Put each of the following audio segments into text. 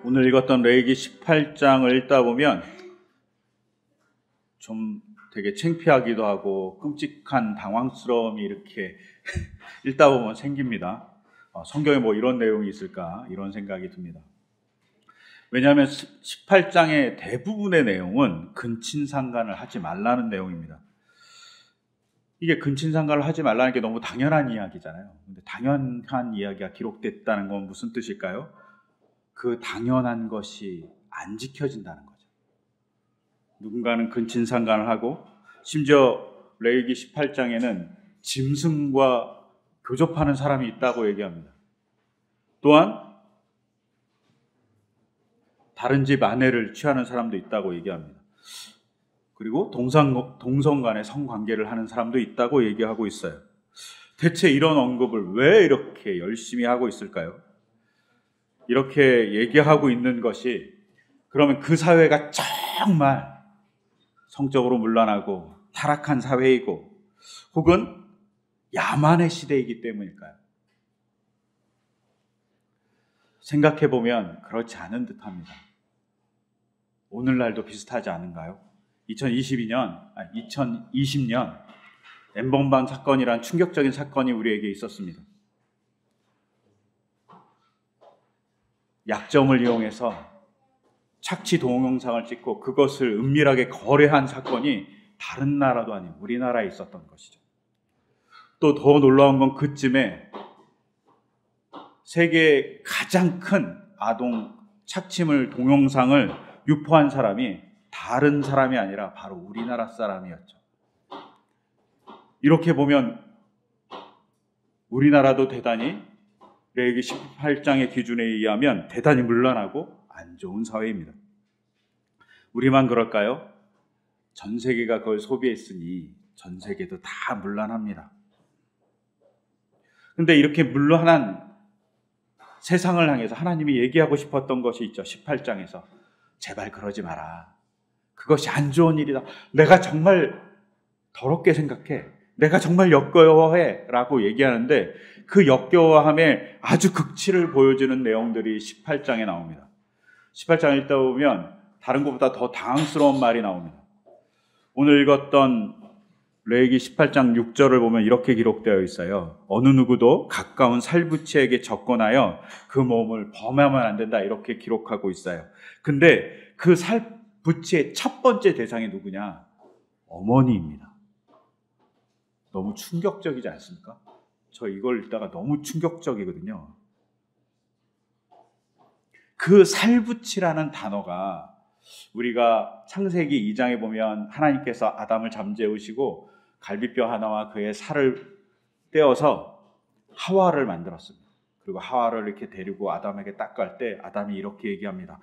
오늘 읽었던 레위기 18장을 읽다 보면 좀 되게 창피하기도 하고 끔찍한 당황스러움이 이렇게 읽다 보면 생깁니다. 성경에 뭐 이런 내용이 있을까 이런 생각이 듭니다. 왜냐하면 18장의 대부분의 내용은 근친상간을 하지 말라는 내용입니다. 이게 근친상간을 하지 말라는 게 너무 당연한 이야기잖아요. 근데 당연한 이야기가 기록됐다는 건 무슨 뜻일까요? 그 당연한 것이 안 지켜진다는 거죠. 누군가는 근친상간을 하고 심지어 레위기 18장에는 짐승과 교접하는 사람이 있다고 얘기합니다. 또한 다른 집 아내를 취하는 사람도 있다고 얘기합니다. 그리고 동성 간의 성관계를 하는 사람도 있다고 얘기하고 있어요. 대체 이런 언급을 왜 이렇게 열심히 하고 있을까요? 이렇게 얘기하고 있는 것이 그러면 그 사회가 정말 성적으로 문란하고 타락한 사회이고 혹은 야만의 시대이기 때문일까요? 생각해보면 그렇지 않은 듯합니다. 오늘날도 비슷하지 않은가요? 2020년 N번방 사건이란 충격적인 사건이 우리에게 있었습니다. 약점을 이용해서 착취 동영상을 찍고 그것을 은밀하게 거래한 사건이 다른 나라도 아닌 우리나라에 있었던 것이죠. 또 더 놀라운 건 그쯤에 세계 가장 큰 아동 착취물 동영상을 유포한 사람이 다른 사람이 아니라 바로 우리나라 사람이었죠. 이렇게 보면 우리나라도 대단히 레위기 18장의 기준에 의하면 대단히 문란하고 안 좋은 사회입니다. 우리만 그럴까요? 전 세계가 그걸 소비했으니 전 세계도 다 문란합니다. 근데 이렇게 문란한 세상을 향해서 하나님이 얘기하고 싶었던 것이 있죠. 18장에서 제발 그러지 마라. 그것이 안 좋은 일이다. 내가 정말 더럽게 생각해. 내가 정말 역겨워해 라고 얘기하는데 그 역겨워함의 아주 극치를 보여주는 내용들이 18장에 나옵니다. 18장 읽다 보면 다른 것보다 더 당황스러운 말이 나옵니다. 오늘 읽었던 레위기 18장 6절을 보면 이렇게 기록되어 있어요. 어느 누구도 가까운 살부치에게 접근하여 그 몸을 범하면 안 된다 이렇게 기록하고 있어요. 근데 그 살부치의 첫 번째 대상이 누구냐? 어머니입니다. 너무 충격적이지 않습니까? 저 이걸 읽다가 너무 충격적이거든요. 그 살부치라는 단어가 우리가 창세기 2장에 보면 하나님께서 아담을 잠재우시고 갈비뼈 하나와 그의 살을 떼어서 하와를 만들었습니다. 그리고 하와를 이렇게 데리고 아담에게 닦을 때 아담이 이렇게 얘기합니다.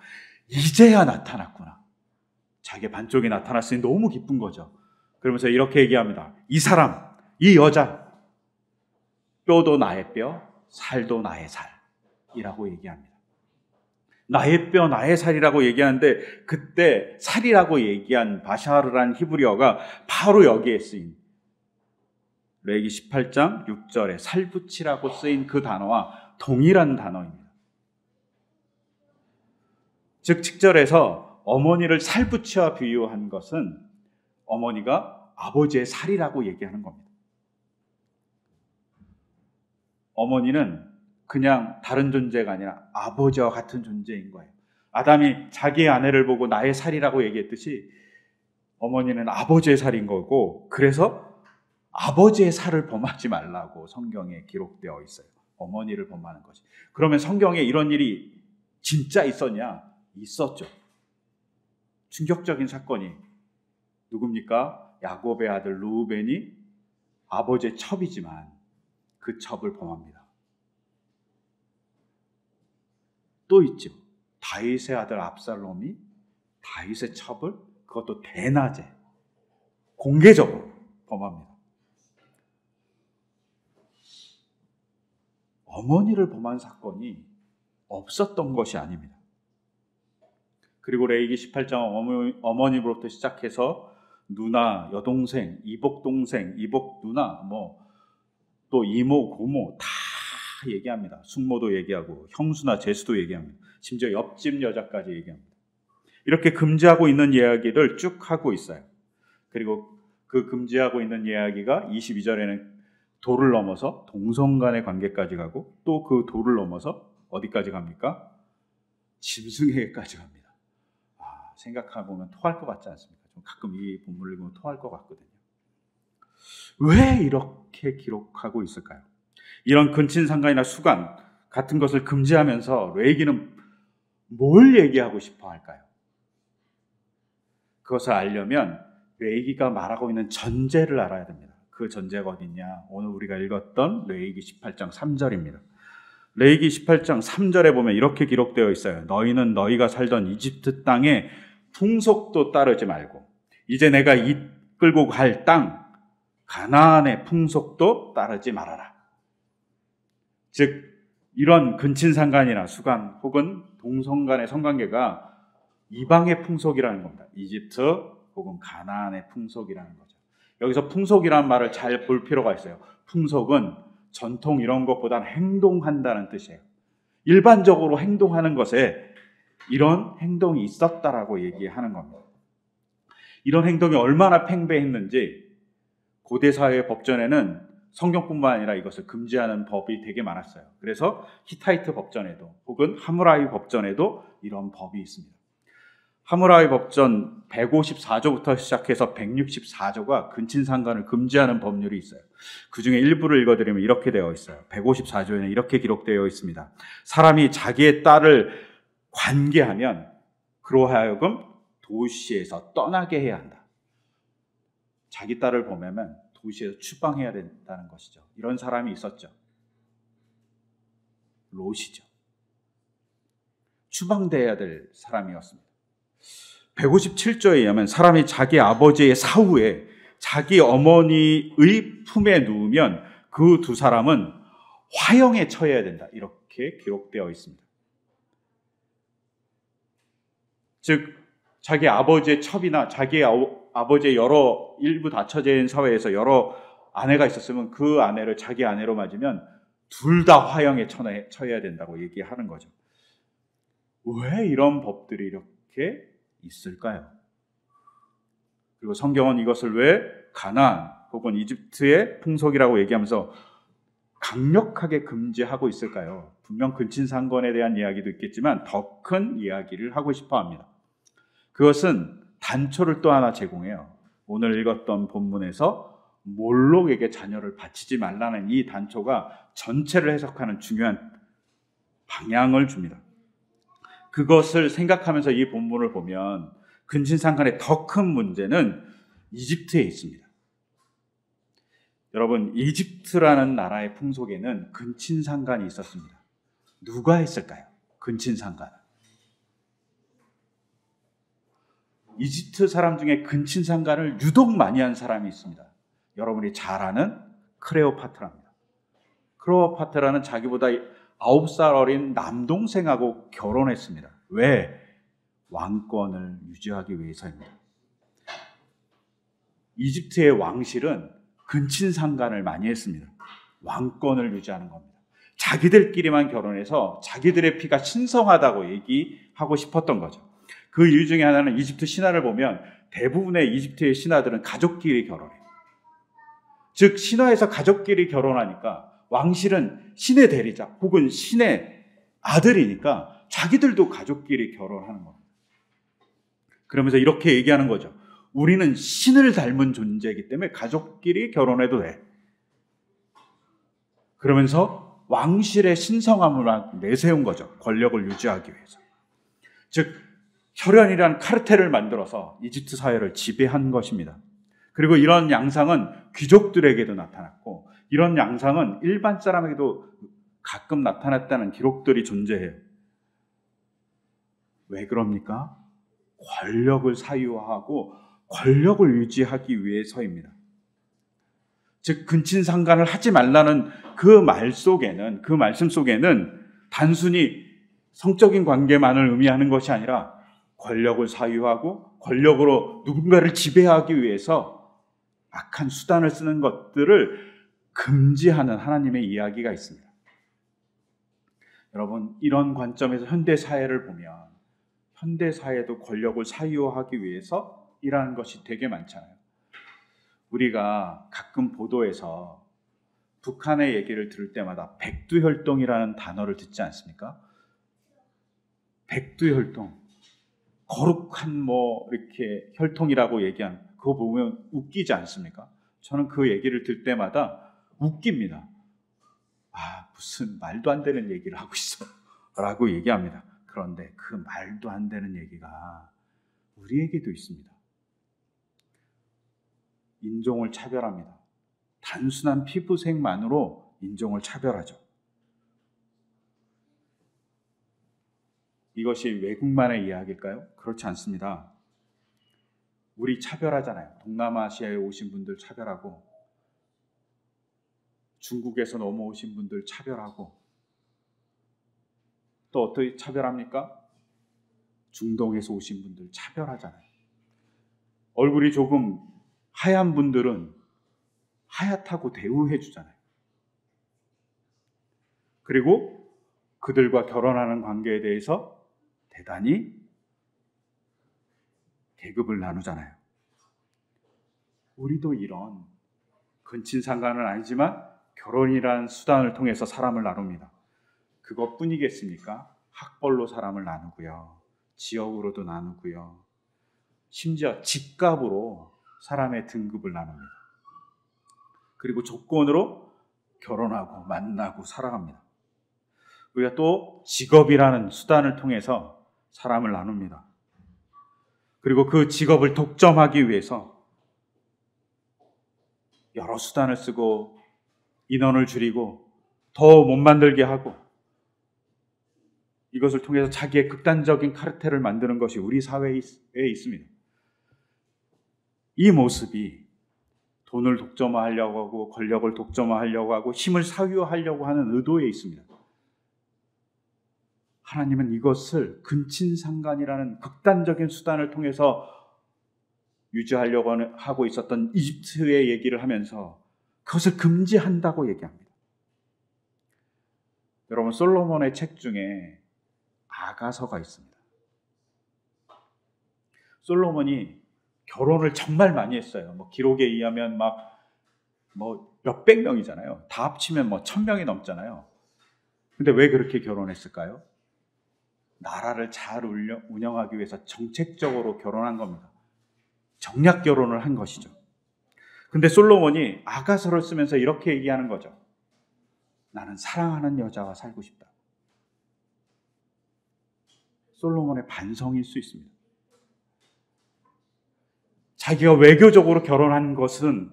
이제야 나타났구나. 자기의 반쪽이 나타났으니 너무 기쁜 거죠. 그러면서 이렇게 얘기합니다. 이 사람, 이 여자, 뼈도 나의 뼈, 살도 나의 살이라고 얘기합니다. 나의 뼈, 나의 살이라고 얘기하는데 그때 살이라고 얘기한 바샤르란 히브리어가 바로 여기에 쓰인 레위기 18장 6절에 살붙이라고 쓰인 그 단어와 동일한 단어입니다. 즉 7절에서 어머니를 살붙이와 비유한 것은 어머니가 아버지의 살이라고 얘기하는 겁니다. 어머니는 그냥 다른 존재가 아니라 아버지와 같은 존재인 거예요. 아담이 자기의 아내를 보고 나의 살이라고 얘기했듯이 어머니는 아버지의 살인 거고 그래서 아버지의 살을 범하지 말라고 성경에 기록되어 있어요. 어머니를 범하는 것이. 그러면 성경에 이런 일이 진짜 있었냐? 있었죠. 충격적인 사건이 누굽니까? 야곱의 아들 르우벤이 아버지의 첩이지만 그 첩을 범합니다. 또 있죠. 다윗의 아들 압살롬이 다윗의 첩을 그것도 대낮에 공개적으로 범합니다. 어머니를 범한 사건이 없었던 것이 아닙니다. 그리고 레위기 18장 어머니로부터 시작해서 누나, 여동생, 이복 동생, 이복 누나, 또 이모, 고모 다 얘기합니다. 숙모도 얘기하고 형수나 제수도 얘기합니다. 심지어 옆집 여자까지 얘기합니다. 이렇게 금지하고 있는 이야기를 쭉 하고 있어요. 그리고 그 금지하고 있는 이야기가 22절에는 도를 넘어서 동성 간의 관계까지 가고 또 그 도를 넘어서 어디까지 갑니까? 짐승에게까지 갑니다. 생각해보면 토할 것 같지 않습니까? 좀 가끔 이 본문을 읽으면 토할 것 같거든요. 왜 이렇게 기록하고 있을까요? 이런 근친상간이나 수간 같은 것을 금지하면서 레위기는 뭘 얘기하고 싶어 할까요? 그것을 알려면 레위기가 말하고 있는 전제를 알아야 됩니다. 그 전제가 어딨냐? 오늘 우리가 읽었던 레위기 18장 3절입니다. 레위기 18장 3절에 보면 이렇게 기록되어 있어요. 너희는 너희가 살던 이집트 땅의 풍속도 따르지 말고 이제 내가 이끌고 갈 땅 가나안의 풍속도 따르지 말아라. 즉 이런 근친상간이나 수간 혹은 동성 간의 성관계가 이방의 풍속이라는 겁니다. 이집트 혹은 가나안의 풍속이라는 거죠. 여기서 풍속이라는 말을 잘 볼 필요가 있어요. 풍속은 전통 이런 것보다는 행동한다는 뜻이에요. 일반적으로 행동하는 것에 이런 행동이 있었다라고 얘기하는 겁니다. 이런 행동이 얼마나 팽배했는지 고대 사회의 법전에는 성경뿐만 아니라 이것을 금지하는 법이 되게 많았어요. 그래서 히타이트 법전에도 혹은 하무라비 법전에도 이런 법이 있습니다. 하무라비 법전 154조부터 시작해서 164조가 근친상간을 금지하는 법률이 있어요. 그 중에 일부를 읽어드리면 이렇게 되어 있어요. 154조에는 이렇게 기록되어 있습니다. 사람이 자기의 딸을 관계하면 그로 하여금 도시에서 떠나게 해야 한다. 자기 딸을 보면 도시에서 추방해야 된다는 것이죠. 이런 사람이 있었죠. 롯이죠. 추방돼야 될 사람이었습니다. 157조에 의하면 사람이 자기 아버지의 사후에 자기 어머니의 품에 누우면 그 두 사람은 화형에 처해야 된다. 이렇게 기록되어 있습니다. 즉 자기 아버지의 첩이나 자기 아버지의 여러 일부 다처제인 사회에서 여러 아내가 있었으면 그 아내를 자기 아내로 맞으면 둘 다 화형에 처해야 된다고 얘기하는 거죠. 왜 이런 법들이 이렇게 있을까요? 그리고 성경은 이것을 왜 가나안 혹은 이집트의 풍속이라고 얘기하면서 강력하게 금지하고 있을까요? 분명 근친상간에 대한 이야기도 있겠지만 더 큰 이야기를 하고 싶어 합니다. 그것은 단초를 또 하나 제공해요. 오늘 읽었던 본문에서 몰록에게 자녀를 바치지 말라는 이 단초가 전체를 해석하는 중요한 방향을 줍니다. 그것을 생각하면서 이 본문을 보면 근친상간의 더 큰 문제는 이집트에 있습니다. 여러분, 이집트라는 나라의 풍속에는 근친상간이 있었습니다. 누가 했을까요? 근친상간. 이집트 사람 중에 근친상간을 유독 많이 한 사람이 있습니다. 여러분이 잘 아는 클레오파트라입니다. 클레오파트라는 자기보다 9살 어린 남동생하고 결혼했습니다. 왜? 왕권을 유지하기 위해서입니다. 이집트의 왕실은 근친상간을 많이 했습니다. 왕권을 유지하는 겁니다. 자기들끼리만 결혼해서 자기들의 피가 신성하다고 얘기하고 싶었던 거죠. 그 이유 중에 하나는 이집트 신화를 보면 대부분의 이집트의 신하들은 가족끼리 결혼해요. 즉 신화에서 가족끼리 결혼하니까 왕실은 신의 대리자 혹은 신의 아들이니까 자기들도 가족끼리 결혼하는 겁니다. 그러면서 이렇게 얘기하는 거죠. 우리는 신을 닮은 존재이기 때문에 가족끼리 결혼해도 돼. 그러면서 왕실의 신성함을 내세운 거죠. 권력을 유지하기 위해서. 즉 혈연이란 카르텔을 만들어서 이집트 사회를 지배한 것입니다. 그리고 이런 양상은 귀족들에게도 나타났고 이런 양상은 일반 사람에게도 가끔 나타났다는 기록들이 존재해요. 왜 그럽니까? 권력을 사유하고 권력을 유지하기 위해서입니다. 즉 근친상간을 하지 말라는 그 말씀 속에는 단순히 성적인 관계만을 의미하는 것이 아니라 권력을 사유하고 권력으로 누군가를 지배하기 위해서 악한 수단을 쓰는 것들을 금지하는 하나님의 이야기가 있습니다. 여러분, 이런 관점에서 현대 사회를 보면 현대 사회도 권력을 사유하기 위해서 일하는 것이 되게 많잖아요. 우리가 가끔 보도에서 북한의 얘기를 들을 때마다 백두혈통이라는 단어를 듣지 않습니까? 백두혈통, 거룩한 이렇게 혈통이라고 얘기한 그거 보면 웃기지 않습니까? 저는 그 얘기를 들 때마다 웃깁니다. 무슨 말도 안 되는 얘기를 하고 있어 라고 얘기합니다. 그런데 그 말도 안 되는 얘기가 우리에게도 있습니다. 인종을 차별합니다. 단순한 피부색만으로 인종을 차별하죠. 이것이 외국만의 이야기일까요? 그렇지 않습니다. 우리 차별하잖아요. 동남아시아에 오신 분들 차별하고, 중국에서 넘어오신 분들 차별하고, 또 어떻게 차별합니까? 중동에서 오신 분들 차별하잖아요. 얼굴이 조금 하얀 분들은 하얗다고 대우해 주잖아요. 그리고 그들과 결혼하는 관계에 대해서 대단히 계급을 나누잖아요. 우리도 이런 근친상간은 아니지만 결혼이라는 수단을 통해서 사람을 나눕니다. 그것뿐이겠습니까? 학벌로 사람을 나누고요. 지역으로도 나누고요. 심지어 집값으로 사람의 등급을 나눕니다. 그리고 조건으로 결혼하고 만나고 살아갑니다. 우리가 또 직업이라는 수단을 통해서 사람을 나눕니다. 그리고 그 직업을 독점하기 위해서 여러 수단을 쓰고 인원을 줄이고 더 못 만들게 하고, 이것을 통해서 자기의 극단적인 카르텔을 만드는 것이 우리 사회에 있습니다. 이 모습이 돈을 독점하려고 하고 권력을 독점하려고 하고 힘을 사유하려고 하는 의도에 있습니다. 하나님은 이것을 근친상간이라는 극단적인 수단을 통해서 유지하려고 하고 있었던 이집트의 얘기를 하면서 그것을 금지한다고 얘기합니다. 여러분, 솔로몬의 책 중에 아가서가 있습니다. 솔로몬이 결혼을 정말 많이 했어요. 기록에 의하면 몇백 명이잖아요. 다 합치면 1000명이 넘잖아요. 근데 왜 그렇게 결혼했을까요? 나라를 잘 운영하기 위해서 정책적으로 결혼한 겁니다. 정략 결혼을 한 것이죠. 근데 솔로몬이 아가서를 쓰면서 이렇게 얘기하는 거죠. 나는 사랑하는 여자와 살고 싶다. 솔로몬의 반성일 수 있습니다. 자기가 외교적으로 결혼한 것은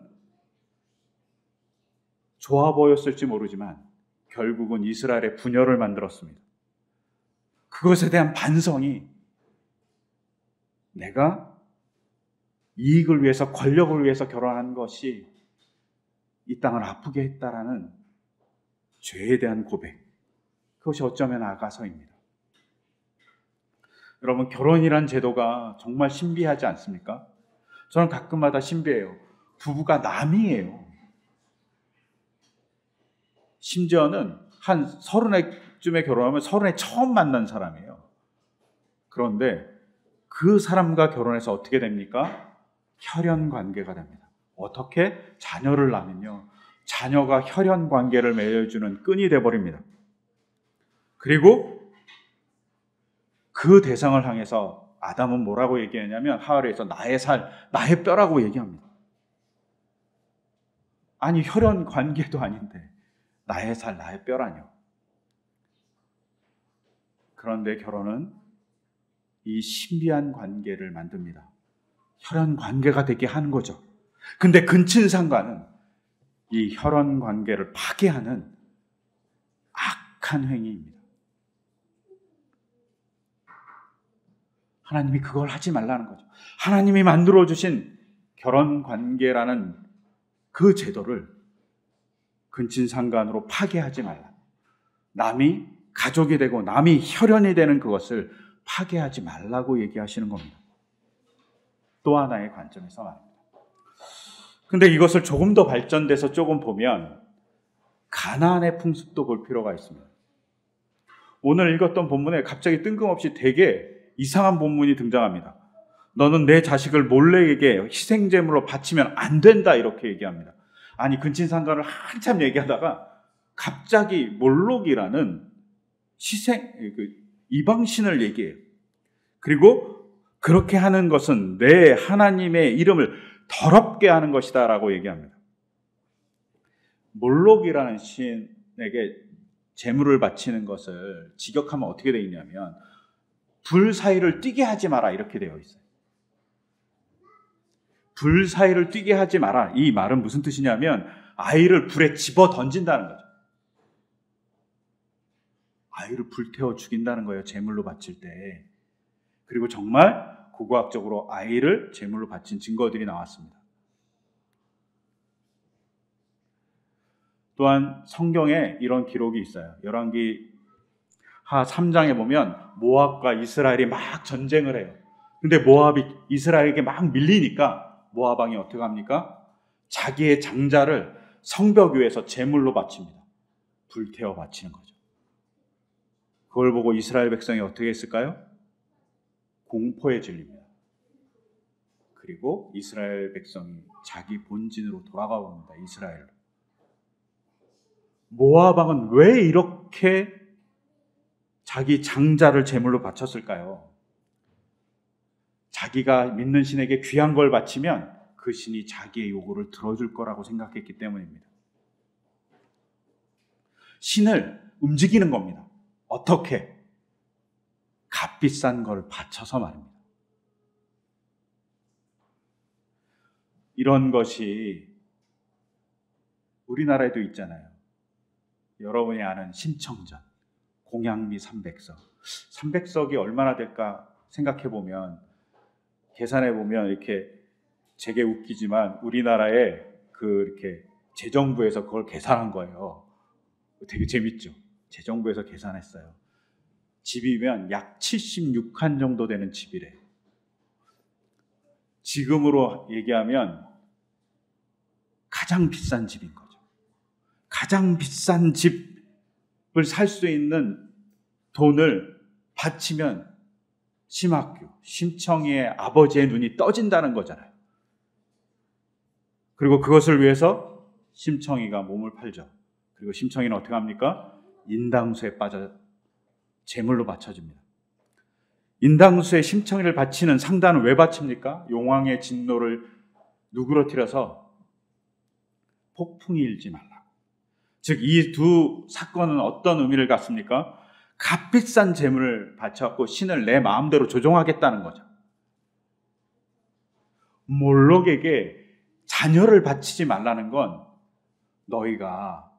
좋아 보였을지 모르지만 결국은 이스라엘의 분열을 만들었습니다. 그것에 대한 반성이 내가 이익을 위해서, 권력을 위해서 결혼한 것이 이 땅을 아프게 했다라는 죄에 대한 고백, 그것이 어쩌면 아가서입니다. 여러분, 결혼이란 제도가 정말 신비하지 않습니까? 저는 가끔마다 신비해요. 부부가 남이에요. 심지어는 한 30쯤에 결혼하면 30에 처음 만난 사람이에요. 그런데 그 사람과 결혼해서 어떻게 됩니까? 혈연 관계가 됩니다. 어떻게? 자녀를 낳으면요, 자녀가 혈연 관계를 맺어주는 끈이 되어버립니다. 그리고 그 대상을 향해서 아담은 뭐라고 얘기하냐면 하울에서 나의 살, 나의 뼈라고 얘기합니다. 아니, 혈연 관계도 아닌데 나의 살, 나의 뼈라뇨. 그런데 결혼은 이 신비한 관계를 만듭니다. 혈연 관계가 되게 하는 거죠. 근데 근친상간은 이 혈연 관계를 파괴하는 악한 행위입니다. 하나님이 그걸 하지 말라는 거죠. 하나님이 만들어주신 결혼 관계라는 그 제도를 근친상간으로 파괴하지 말라. 남이 가족이 되고 남이 혈연이 되는 그것을 파괴하지 말라고 얘기하시는 겁니다. 또 하나의 관점에서 말입니다. 근데 이것을 조금 더 발전돼서 조금 보면 가나안의 풍습도 볼 필요가 있습니다. 오늘 읽었던 본문에 갑자기 뜬금없이 되게 이상한 본문이 등장합니다. 너는 내 자식을 몰래에게 희생제물로 바치면 안 된다, 이렇게 얘기합니다. 아니, 근친상간을 한참 얘기하다가 갑자기 몰록이라는 이방신을 얘기해요. 그리고 그렇게 하는 것은 내 하나님의 이름을 더럽게 하는 것이다 라고 얘기합니다. 몰록이라는 신에게 제물을 바치는 것을 직역하면 어떻게 되어 있냐면 불 사이를 뛰게 하지 마라, 이렇게 되어 있어요. 불 사이를 뛰게 하지 마라. 이 말은 무슨 뜻이냐면 아이를 불에 집어 던진다는 거죠. 아이를 불태워 죽인다는 거예요, 제물로 바칠 때. 그리고 정말 고고학적으로 아이를 제물로 바친 증거들이 나왔습니다. 또한 성경에 이런 기록이 있어요. 열왕기 하 3장에 보면 모압과 이스라엘이 막 전쟁을 해요. 근데 모압이 이스라엘에게 막 밀리니까 모압 왕이 어떻게 합니까? 자기의 장자를 성벽 위에서 제물로 바칩니다. 불태워 바치는 거죠. 그걸 보고 이스라엘 백성이 어떻게 했을까요? 공포에 질립니다. 그리고 이스라엘 백성이 자기 본진으로 돌아가 봅니다. 이스라엘로. 모압 왕은 왜 이렇게 자기 장자를 제물로 바쳤을까요? 자기가 믿는 신에게 귀한 걸 바치면 그 신이 자기의 요구를 들어줄 거라고 생각했기 때문입니다. 신을 움직이는 겁니다. 어떻게? 값비싼 걸 바쳐서 말입니다. 이런 것이 우리나라에도 있잖아요. 여러분이 아는 심청전, 공양미 300석. 300석이 얼마나 될까 생각해보면, 계산해보면 이렇게 되게 웃기지만 우리나라에 이렇게 재정부에서 그걸 계산한 거예요. 되게 재밌죠? 재정부에서 계산했어요. 집이면 약 76칸 정도 되는 집이래요. 지금으로 얘기하면 가장 비싼 집인 거죠. 가장 비싼 집을 살 수 있는 돈을 바치면 심학규, 심청이의 아버지의 눈이 떠진다는 거잖아요. 그리고 그것을 위해서 심청이가 몸을 팔죠. 그리고 심청이는 어떻게 합니까? 인당수에 빠져 제물로 바쳐집니다. 인당수에 심청이를 바치는 상단은 왜 바칩니까? 용왕의 진노를 누그러뜨려서 폭풍이 일지 말라고. 즉, 이 두 사건은 어떤 의미를 갖습니까? 값비싼 제물을 바쳐갖고 신을 내 마음대로 조종하겠다는 거죠. 몰록에게 자녀를 바치지 말라는 건 너희가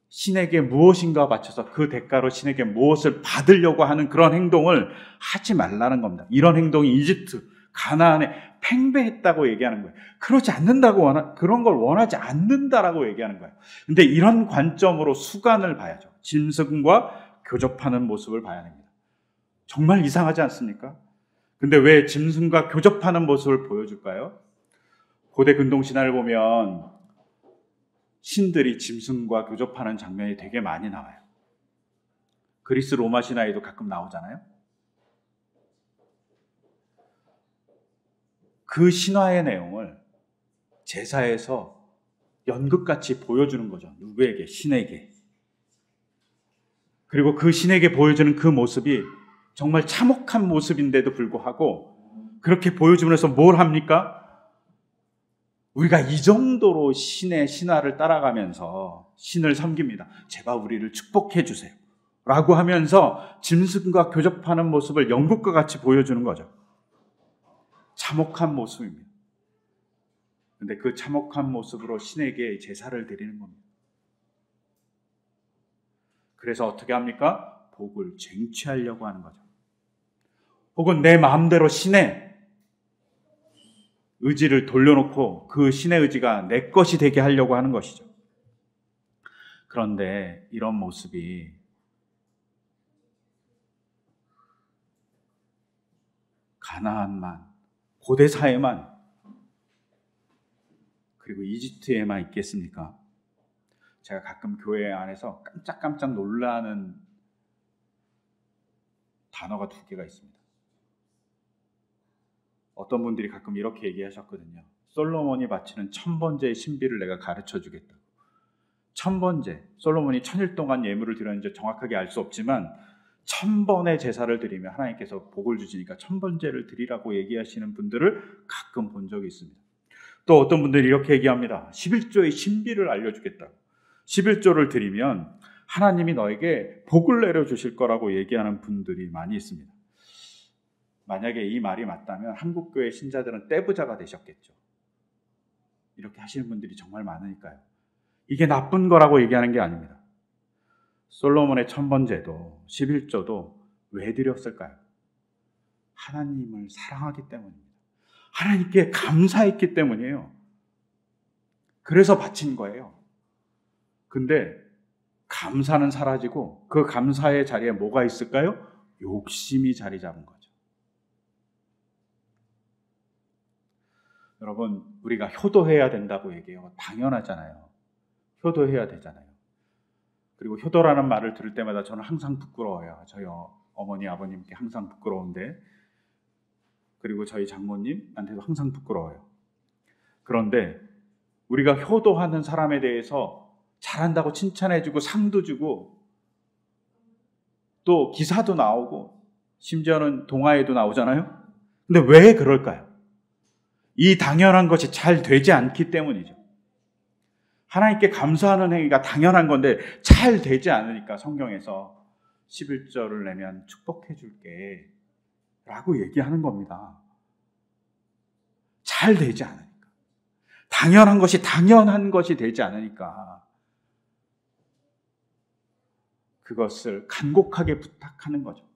신에게 무엇인가 바쳐서 그 대가로 신에게 무엇을 받으려고 하는 그런 행동을 하지 말라는 겁니다. 이런 행동이 이집트, 가나안에 팽배했다고 얘기하는 거예요. 그러지 않는다고 그런 걸 원하지 않는다라고 얘기하는 거예요. 근데 이런 관점으로 수간을 봐야죠. 짐승과 교접하는 모습을 봐야 됩니다. 정말 이상하지 않습니까? 근데 왜 짐승과 교접하는 모습을 보여줄까요? 고대 근동신화를 보면 신들이 짐승과 교접하는 장면이 되게 많이 나와요. 그리스 로마 신화에도 가끔 나오잖아요. 그 신화의 내용을 제사에서 연극같이 보여주는 거죠. 누구에게? 신에게. 그리고 그 신에게 보여주는 그 모습이 정말 참혹한 모습인데도 불구하고 그렇게 보여주면서 뭘 합니까? 우리가 이 정도로 신의 신화를 따라가면서 신을 섬깁니다. 제발 우리를 축복해 주세요. 라고 하면서 짐승과 교접하는 모습을 연극과 같이 보여주는 거죠. 참혹한 모습입니다. 근데 그 참혹한 모습으로 신에게 제사를 드리는 겁니다. 그래서 어떻게 합니까? 복을 쟁취하려고 하는 거죠. 혹은 내 마음대로 신의 의지를 돌려놓고 그 신의 의지가 내 것이 되게 하려고 하는 것이죠. 그런데 이런 모습이 가나안만, 고대 사회만, 그리고 이집트에만 있겠습니까? 제가 가끔 교회 안에서 깜짝깜짝 놀라는 단어가 두 개가 있습니다. 어떤 분들이 가끔 이렇게 얘기하셨거든요. 솔로몬이 바치는 1000번제의 신비를 내가 가르쳐 주겠다고. 1000번제, 솔로몬이 1000일 동안 예물을 드렸는지 정확하게 알 수 없지만 1000번의 제사를 드리면 하나님께서 복을 주시니까 1000번제를 드리라고 얘기하시는 분들을 가끔 본 적이 있습니다. 또 어떤 분들이 이렇게 얘기합니다. 11조의 신비를 알려주겠다고. 11조를 드리면 하나님이 너에게 복을 내려주실 거라고 얘기하는 분들이 많이 있습니다. 만약에 이 말이 맞다면 한국교회 신자들은 떼부자가 되셨겠죠. 이렇게 하시는 분들이 정말 많으니까요. 이게 나쁜 거라고 얘기하는 게 아닙니다. 솔로몬의 1000번제도 11조도 왜 드렸을까요? 하나님을 사랑하기 때문입니다. 하나님께 감사했기 때문이에요. 그래서 바친 거예요. 근데 감사는 사라지고 그 감사의 자리에 뭐가 있을까요? 욕심이 자리 잡은 거죠. 여러분, 우리가 효도해야 된다고 얘기해요. 당연하잖아요. 효도해야 되잖아요. 그리고 효도라는 말을 들을 때마다 저는 항상 부끄러워요. 저희 어머니, 아버님께 항상 부끄러운데, 그리고 저희 장모님한테도 항상 부끄러워요. 그런데 우리가 효도하는 사람에 대해서 잘한다고 칭찬해주고 상도 주고 또 기사도 나오고 심지어는 동화에도 나오잖아요. 근데 왜 그럴까요? 이 당연한 것이 잘 되지 않기 때문이죠. 하나님께 감사하는 행위가 당연한 건데 잘 되지 않으니까 성경에서 11절을 내면 축복해 줄게 라고 얘기하는 겁니다. 잘 되지 않으니까. 당연한 것이 되지 않으니까 그것을 간곡하게 부탁하는 거죠.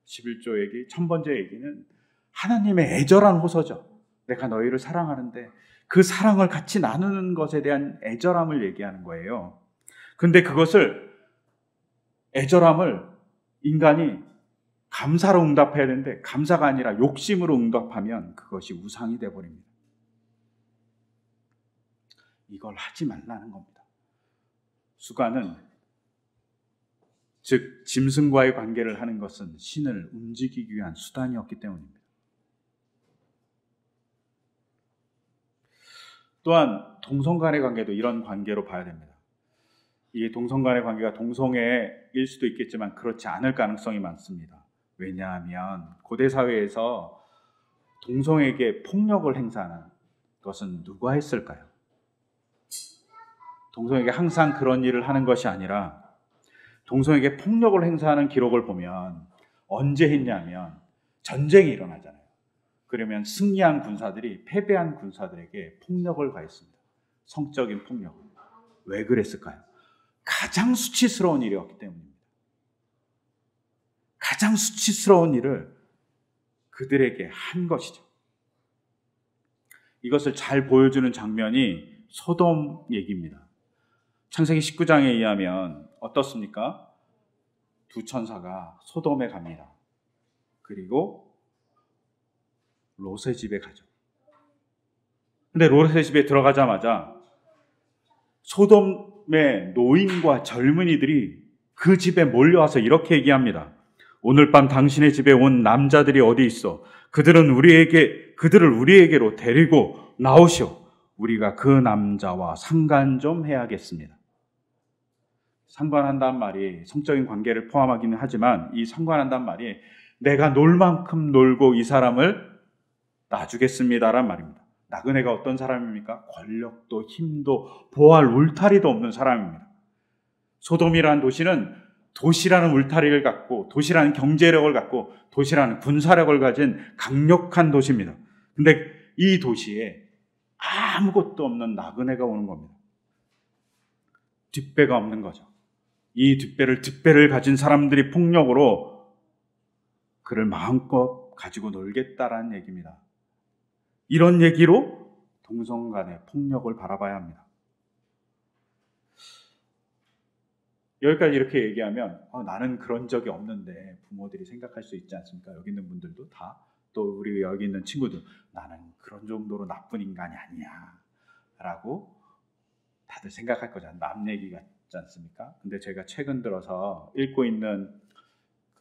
11조 얘기, 1000번째 얘기는 하나님의 애절한 호소죠. 내가 너희를 사랑하는데 그 사랑을 같이 나누는 것에 대한 애절함을 얘기하는 거예요. 근데 그것을 애절함을 인간이 감사로 응답해야 되는데 감사가 아니라 욕심으로 응답하면 그것이 우상이 되어버립니다. 이걸 하지 말라는 겁니다. 수간은 즉 짐승과의 관계를 하는 것은 신을 움직이기 위한 수단이었기 때문입니다. 또한 동성 간의 관계도 이런 관계로 봐야 됩니다. 이 동성 간의 관계가 동성애일 수도 있겠지만 그렇지 않을 가능성이 많습니다. 왜냐하면 고대 사회에서 동성에게 폭력을 행사하는 것은 누가 했을까요? 동성에게 항상 그런 일을 하는 것이 아니라 동성에게 폭력을 행사하는 기록을 보면 언제 했냐면 전쟁이 일어나잖아요. 그러면 승리한 군사들이 패배한 군사들에게 폭력을 가했습니다. 성적인 폭력. 왜 그랬을까요? 가장 수치스러운 일이었기 때문입니다. 가장 수치스러운 일을 그들에게 한 것이죠. 이것을 잘 보여주는 장면이 소돔 얘기입니다. 창세기 19장에 의하면 어떻습니까? 두 천사가 소돔에 갑니다. 그리고 롯의 집에 가죠. 근데 롯의 집에 들어가자마자 소돔의 노인과 젊은이들이 그 집에 몰려와서 이렇게 얘기합니다. 오늘 밤 당신의 집에 온 남자들이 어디 있어? 그들을 우리에게로 데리고 나오시오. 우리가 그 남자와 상관 좀 해야겠습니다. 상관한다는 말이 성적인 관계를 포함하기는 하지만 이 상관한다는 말이 내가 놀 만큼 놀고 이 사람을 놔주겠습니다란 말입니다. 나그네가 어떤 사람입니까? 권력도 힘도 보호할 울타리도 없는 사람입니다. 소돔이라는 도시는 도시라는 울타리를 갖고 도시라는 경제력을 갖고 도시라는 군사력을 가진 강력한 도시입니다. 근데 이 도시에 아무것도 없는 나그네가 오는 겁니다. 뒷배가 없는 거죠. 이 뒷배를 가진 사람들이 폭력으로 그를 마음껏 가지고 놀겠다라는 얘기입니다. 이런 얘기로 동성 간의 폭력을 바라봐야 합니다. 여기까지 이렇게 얘기하면 나는 그런 적이 없는데 부모들이 생각할 수 있지 않습니까? 여기 있는 분들도 다, 또 우리 여기 있는 친구들, 나는 그런 정도로 나쁜 인간이 아니야 라고 다들 생각할 거잖아요. 남 얘기 같지 않습니까? 근데 제가 최근 들어서 읽고 있는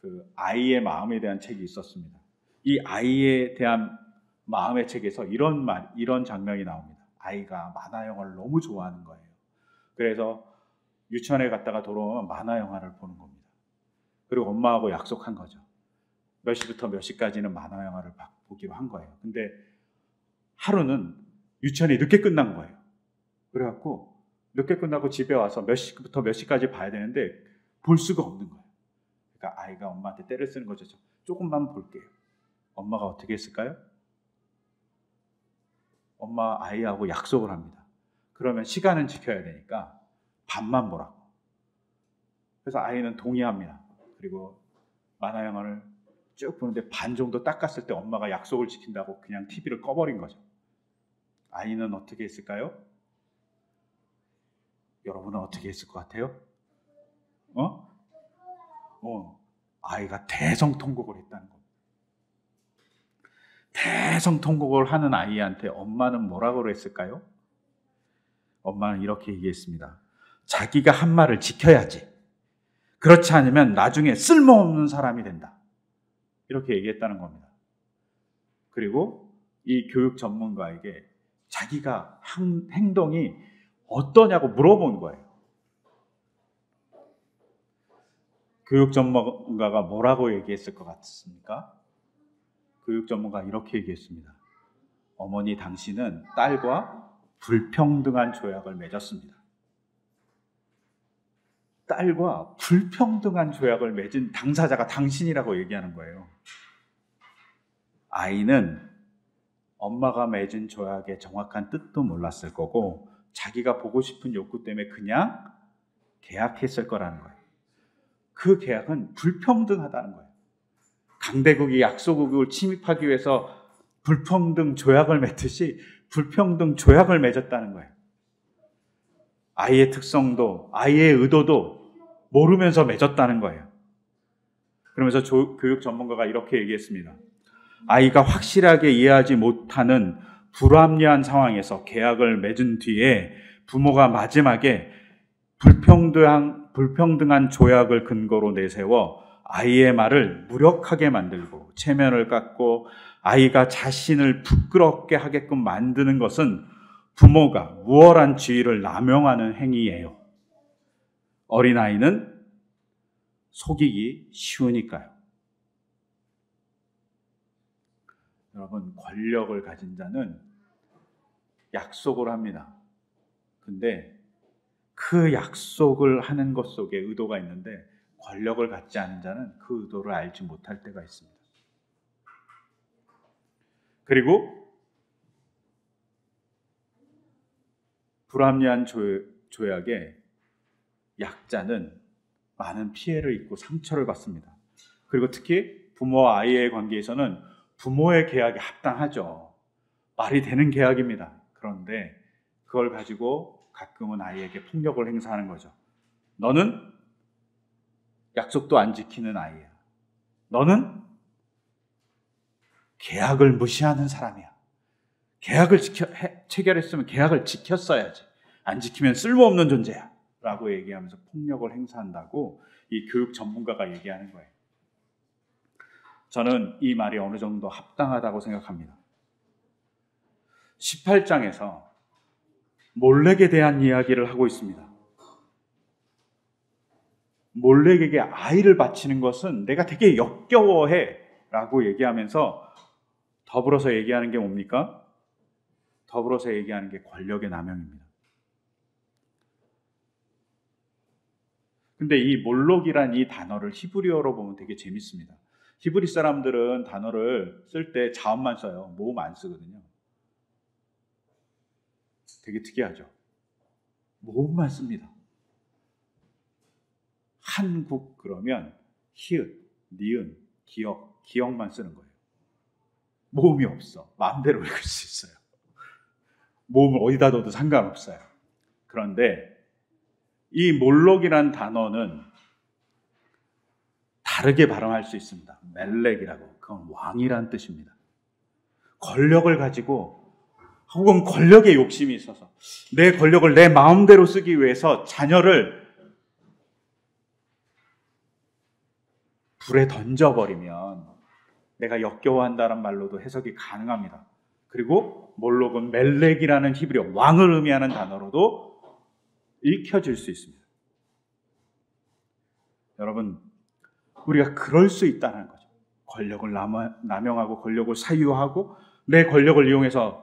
그 아이의 마음에 대한 책이 있었습니다. 이 아이에 대한 마음의 책에서 이런 장면이 나옵니다. 아이가 만화 영화를 너무 좋아하는 거예요. 그래서 유치원에 갔다가 돌아오면 만화 영화를 보는 겁니다. 그리고 엄마하고 약속한 거죠. 몇 시부터 몇 시까지는 만화 영화를 보기로 한 거예요. 근데 하루는 유치원이 늦게 끝난 거예요. 그래갖고 늦게 끝나고 집에 와서 몇 시부터 몇 시까지 봐야 되는데 볼 수가 없는 거예요. 그러니까 아이가 엄마한테 떼를 쓰는 거죠. 조금만 볼게요. 엄마가 어떻게 했을까요? 엄마 아이하고 약속을 합니다. 그러면 시간은 지켜야 되니까 반만 보라고. 그래서 아이는 동의합니다. 그리고 만화 영화를 쭉 보는데 반 정도 닦았을 때 엄마가 약속을 지킨다고 그냥 TV를 꺼버린 거죠. 아이는 어떻게 했을까요? 여러분은 어떻게 했을 것 같아요? 아이가 대성통곡을 했다는 겁니다. 대성통곡을 하는 아이한테 엄마는 뭐라고 했을까요? 엄마는 이렇게 얘기했습니다. 자기가 한 말을 지켜야지. 그렇지 않으면 나중에 쓸모없는 사람이 된다. 이렇게 얘기했다는 겁니다. 그리고 이 교육 전문가에게 자기가 한 행동이 어떠냐고 물어본 거예요. 교육 전문가가 뭐라고 얘기했을 것 같습니까? 교육 전문가가 이렇게 얘기했습니다. 어머니, 당신은 딸과 불평등한 조약을 맺었습니다. 딸과 불평등한 조약을 맺은 당사자가 당신이라고 얘기하는 거예요. 아이는 엄마가 맺은 조약의 정확한 뜻도 몰랐을 거고 자기가 보고 싶은 욕구 때문에 그냥 계약했을 거라는 거예요. 그 계약은 불평등하다는 거예요. 강대국이 약소국을 침입하기 위해서 불평등 조약을 맺듯이 불평등 조약을 맺었다는 거예요. 아이의 특성도 아이의 의도도 모르면서 맺었다는 거예요. 그러면서 교육 전문가가 이렇게 얘기했습니다. 아이가 확실하게 이해하지 못하는 불합리한 상황에서 계약을 맺은 뒤에 부모가 마지막에 불평등한 조약을 근거로 내세워 아이의 말을 무력하게 만들고 체면을 깎고 아이가 자신을 부끄럽게 하게끔 만드는 것은 부모가 우월한 지위를 남용하는 행위예요. 어린아이는 속이기 쉬우니까요. 여러분, 권력을 가진 자는 약속을 합니다. 근데 그 약속을 하는 것 속에 의도가 있는데 권력을 갖지 않은 자는 그 의도를 알지 못할 때가 있습니다. 그리고 불합리한 조약에 약자는 많은 피해를 입고 상처를 받습니다. 그리고 특히 부모와 아이의 관계에서는 부모의 계약이 합당하죠. 말이 되는 계약입니다. 그런데 그걸 가지고 가끔은 아이에게 폭력을 행사하는 거죠. 너는 약속도 안 지키는 아이야. 너는 계약을 무시하는 사람이야. 계약을 체결했으면 계약을 지켰어야지. 안 지키면 쓸모없는 존재야. 라고 얘기하면서 폭력을 행사한다고 이 교육 전문가가 얘기하는 거예요. 저는 이 말이 어느 정도 합당하다고 생각합니다. 18장에서 몰렉에 대한 이야기를 하고 있습니다. 몰렉에게 아이를 바치는 것은 내가 되게 역겨워해 라고 얘기하면서 더불어서 얘기하는 게 뭡니까? 더불어서 얘기하는 게 권력의 남용입니다. 근데 이 몰록이란 이 단어를 히브리어로 보면 되게 재밌습니다. 히브리 사람들은 단어를 쓸 때 자음만 써요. 모음 안 쓰거든요. 되게 특이하죠. 모음만 씁니다. 한국 그러면 히읗, 니은, 기억만 쓰는 거예요. 모음이 없어. 마음대로 읽을 수 있어요. 모음을 어디다 둬도 상관없어요. 그런데 이 몰록이란 단어는 다르게 발음할 수 있습니다. 멜렉이라고. 그건 왕이란 뜻입니다. 권력을 가지고 혹은 권력에 욕심이 있어서 내 권력을 내 마음대로 쓰기 위해서 자녀를 불에 던져버리면 내가 역겨워한다는 말로도 해석이 가능합니다. 그리고 몰록은 멜렉이라는 히브리어 왕을 의미하는 단어로도 읽혀질 수 있습니다. 여러분, 우리가 그럴 수 있다는 거죠. 권력을 남용하고 권력을 사유하고 내 권력을 이용해서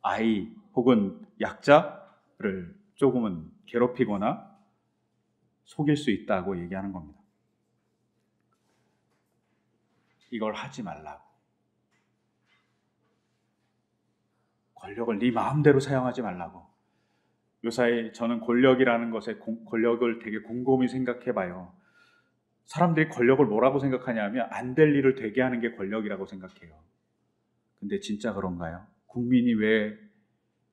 아이 혹은 약자를 조금은 괴롭히거나 속일 수 있다고 얘기하는 겁니다. 이걸 하지 말라고. 권력을 네 마음대로 사용하지 말라고. 요사이 저는 권력이라는 것에 권력을 되게 곰곰이 생각해 봐요. 사람들이 권력을 뭐라고 생각하냐면 안 될 일을 되게 하는 게 권력이라고 생각해요. 근데 진짜 그런가요? 국민이 왜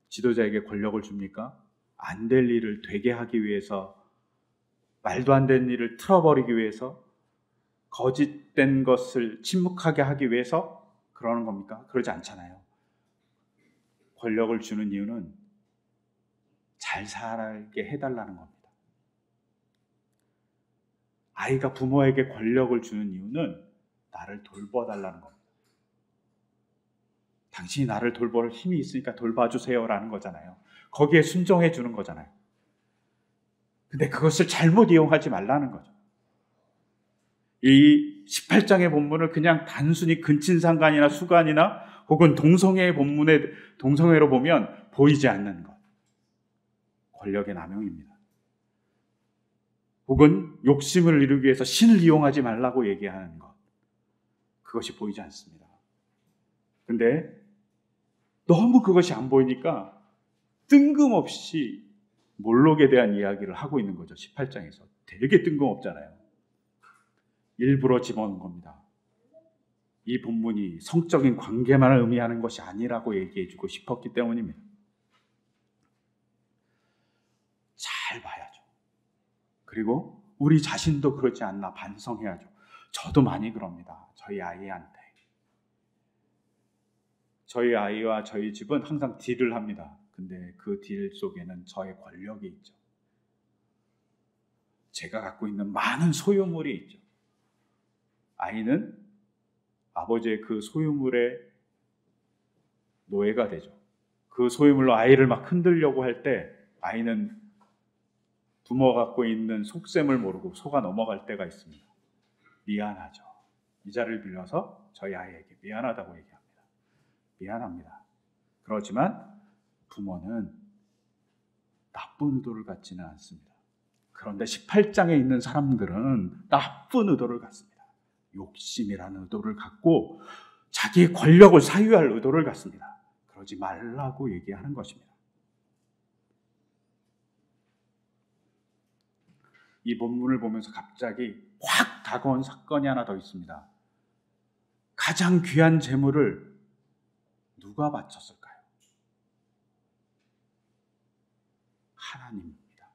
지도자에게 권력을 줍니까? 안 될 일을 되게 하기 위해서, 말도 안 되는 일을 틀어버리기 위해서, 거짓된 것을 침묵하게 하기 위해서 그러는 겁니까? 그러지 않잖아요. 권력을 주는 이유는 잘 살게 해달라는 겁니다. 아이가 부모에게 권력을 주는 이유는 나를 돌봐달라는 겁니다. 당신이 나를 돌볼 힘이 있으니까 돌봐주세요라는 거잖아요. 거기에 순종해 주는 거잖아요. 근데 그것을 잘못 이용하지 말라는 거죠. 이 18장의 본문을 그냥 단순히 근친상간이나 수간이나 혹은 동성애의 본문의 동성애로 보면 보이지 않는 것. 권력의 남용입니다. 혹은 욕심을 이루기 위해서 신을 이용하지 말라고 얘기하는 것. 그것이 보이지 않습니다. 근데 너무 그것이 안 보이니까 뜬금없이 몰록에 대한 이야기를 하고 있는 거죠. 18장에서. 되게 뜬금없잖아요. 일부러 집어넣은 겁니다. 이 본문이 성적인 관계만을 의미하는 것이 아니라고 얘기해주고 싶었기 때문입니다. 잘 봐야죠. 그리고 우리 자신도 그러지 않나 반성해야죠. 저도 많이 그럽니다. 저희 아이한테. 저희 아이와 저희 집은 항상 딜을 합니다. 근데 그 딜 속에는 저의 권력이 있죠. 제가 갖고 있는 많은 소유물이 있죠. 아이는 아버지의 그 소유물의 노예가 되죠. 그 소유물로 아이를 막 흔들려고 할 때 아이는 부모가 갖고 있는 속셈을 모르고 속아 넘어갈 때가 있습니다. 미안하죠. 이 자리를 빌려서 저희 아이에게 미안하다고 얘기합니다. 미안합니다. 그렇지만 부모는 나쁜 의도를 갖지는 않습니다. 그런데 18장에 있는 사람들은 나쁜 의도를 갖습니다. 욕심이라는 의도를 갖고 자기의 권력을 사유할 의도를 갖습니다. 그러지 말라고 얘기하는 것입니다. 이 본문을 보면서 갑자기 확 다가온 사건이 하나 더 있습니다. 가장 귀한 재물을 누가 바쳤을까요? 하나님입니다.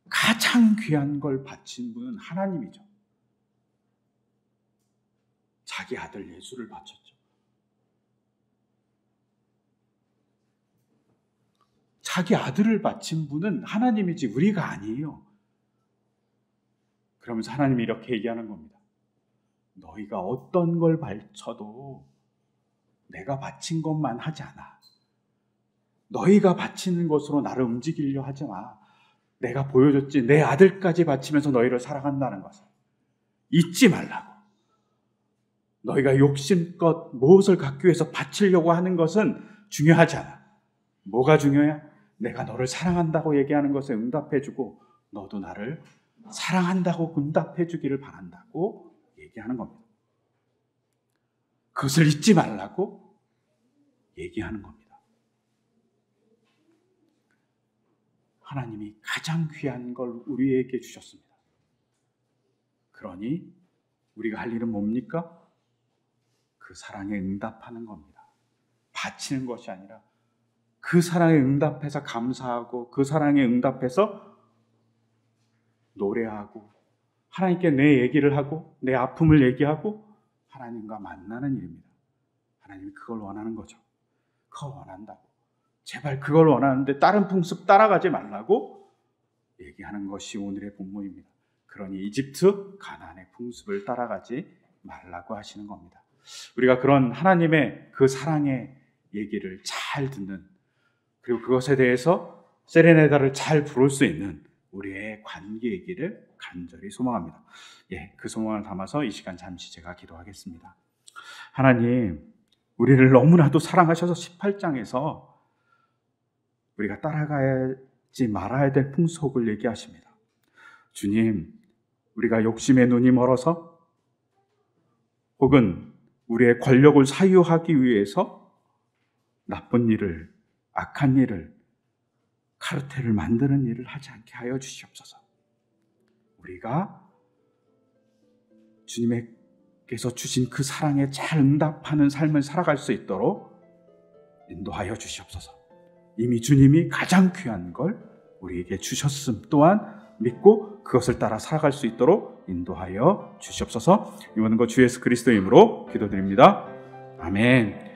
가장 귀한 걸 바친 분은 하나님이죠. 자기 아들 예수를 바쳤죠. 자기 아들을 바친 분은 하나님이지 우리가 아니에요. 그러면서 하나님이 이렇게 얘기하는 겁니다. 너희가 어떤 걸 바쳐도 내가 바친 것만 하지 않아. 너희가 바치는 것으로 나를 움직이려 하지 마. 내가 보여줬지 내 아들까지 바치면서 너희를 사랑한다는 것을 잊지 말라고. 너희가 욕심껏 무엇을 갖기 위해서 바치려고 하는 것은 중요하지 않아. 뭐가 중요해? 내가 너를 사랑한다고 얘기하는 것에 응답해주고 너도 나를 사랑한다고 응답해주기를 바란다고 얘기하는 겁니다. 그것을 잊지 말라고 얘기하는 겁니다. 하나님이 가장 귀한 걸 우리에게 주셨습니다. 그러니 우리가 할 일은 뭡니까? 그 사랑에 응답하는 겁니다. 바치는 것이 아니라 그 사랑에 응답해서 감사하고 그 사랑에 응답해서 노래하고 하나님께 내 얘기를 하고 내 아픔을 얘기하고 하나님과 만나는 일입니다. 하나님이 그걸 원하는 거죠. 그걸 원한다고. 제발 그걸 원하는데 다른 풍습 따라가지 말라고 얘기하는 것이 오늘의 본문입니다. 그러니 이집트 가나안의 풍습을 따라가지 말라고 하시는 겁니다. 우리가 그런 하나님의 그 사랑의 얘기를 잘 듣는, 그리고 그것에 대해서 세레네다를 잘 부를 수 있는 우리의 관계이기를 간절히 소망합니다. 그 소망을 담아서 이 시간 잠시 제가 기도하겠습니다. 하나님, 우리를 너무나도 사랑하셔서 18장에서 우리가 따라가지 말아야 될 풍속을 얘기하십니다. 주님, 우리가 욕심의 눈이 멀어서 혹은 우리의 권력을 사유하기 위해서 나쁜 일을, 악한 일을, 카르텔을 만드는 일을 하지 않게 하여 주시옵소서. 우리가 주님께서 주신 그 사랑에 잘 응답하는 삶을 살아갈 수 있도록 인도하여 주시옵소서. 이미 주님이 가장 귀한 걸 우리에게 주셨음 또한 믿고 그것을 따라 살아갈 수 있도록 인도하여 주시옵소서. 이 모든 것 주 예수 그리스도의 이름으로 기도드립니다. 아멘.